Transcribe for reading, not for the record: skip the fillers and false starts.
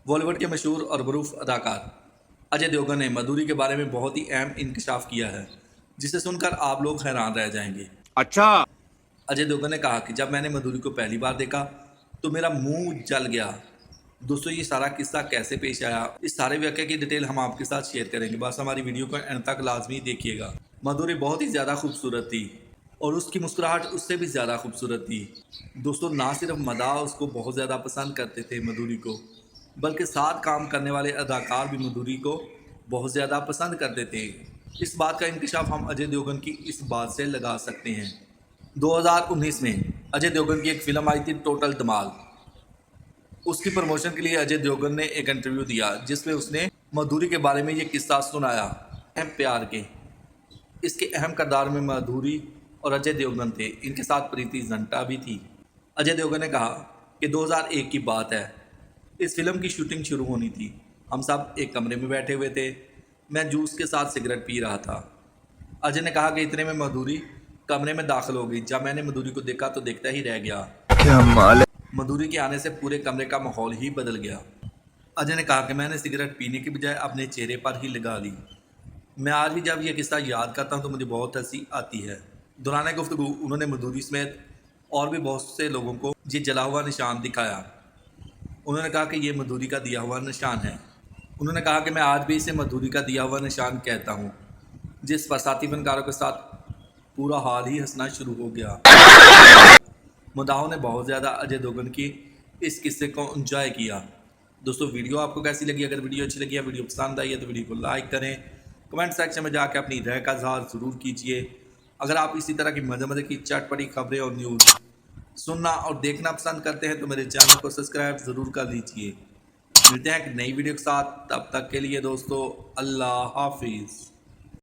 बॉलीवुड के मशहूर और मरूफ अदाकार अजय देवगन ने माधुरी के बारे में बहुत ही अहम इंकशाफ किया है, जिसे सुनकर आप लोग हैरान रह जाएंगे। अच्छा। अजय देवगन ने कहा कि जब मैंने माधुरी को पहली बार देखा तो मेरा मुंह जल गया। दोस्तों, ये सारा किस्सा कैसे पेश आया, इस सारे वाक़ये की डिटेल हम आपके साथ शेयर करेंगे। बस हमारी वीडियो को एंड तक लाजमी देखिएगा। माधुरी बहुत ही ज़्यादा खूबसूरत थी और उसकी मुस्कुराहट उससे भी ज़्यादा खूबसूरत थी। दोस्तों, ना सिर्फ मदाह उसको बहुत ज़्यादा पसंद करते थे माधुरी को, बल्कि साथ काम करने वाले अदाकार भी माधुरी को बहुत ज़्यादा पसंद करते थे। इस बात का इंकशाफ हम अजय देवगन की इस बात से लगा सकते हैं। 2019 में अजय देवगन की एक फ़िल्म आई थी टोटल धमाल। उसकी प्रमोशन के लिए अजय देवगन ने एक इंटरव्यू दिया, जिसमें उसने माधुरी के बारे में ये किस्सा सुनाया। अहम प्यार के इसके अहम किरदार में माधुरी और अजय देवगन थे। इनके साथ प्रीति जिंटा भी थी। अजय देवगन ने कहा कि 2001 की बात है, इस फिल्म की शूटिंग शुरू होनी थी। हम सब एक कमरे में बैठे हुए थे। मैं जूस के साथ सिगरेट पी रहा था। अजय ने कहा कि इतने में माधुरी कमरे में दाखिल हो गई। जब मैंने माधुरी को देखा तो देखता ही रह गया। क्या माल है। माधुरी के आने से पूरे कमरे का माहौल ही बदल गया। अजय ने कहा कि मैंने सिगरेट पीने की बजाय अपने चेहरे पर ही लगा ली। मैं आज भी जब यह किस्सा याद करता हूँ तो मुझे बहुत हंसी आती है। दौरान गुफ्तगू उन्होंने माधुरी समेत और भी बहुत से लोगों को ये जला हुआ निशान दिखाया। उन्होंने कहा कि ये माधुरी का दिया हुआ निशान है। उन्होंने कहा कि मैं आज भी इसे माधुरी का दिया हुआ निशान कहता हूँ, जिस पर साथी फनकारों के साथ पूरा हाल ही हंसना शुरू हो गया। मुद्दाओं ने बहुत ज़्यादा अजय देवगन की इस किस्से को एंजॉय किया। दोस्तों, वीडियो आपको कैसी लगी? अगर वीडियो अच्छी लगी है, वीडियो पसंद आई है तो वीडियो को लाइक करें। कमेंट सेक्शन में जाकर अपनी राय का इज़हार ज़रूर कीजिए। अगर आप इसी तरह की मज़े मज़े की चटपटी खबरें और न्यूज़ सुनना और देखना पसंद करते हैं तो मेरे चैनल को सब्सक्राइब ज़रूर कर लीजिए। मिलते हैं एक नई वीडियो के साथ, तब तक के लिए दोस्तों अल्लाह हाफिज़।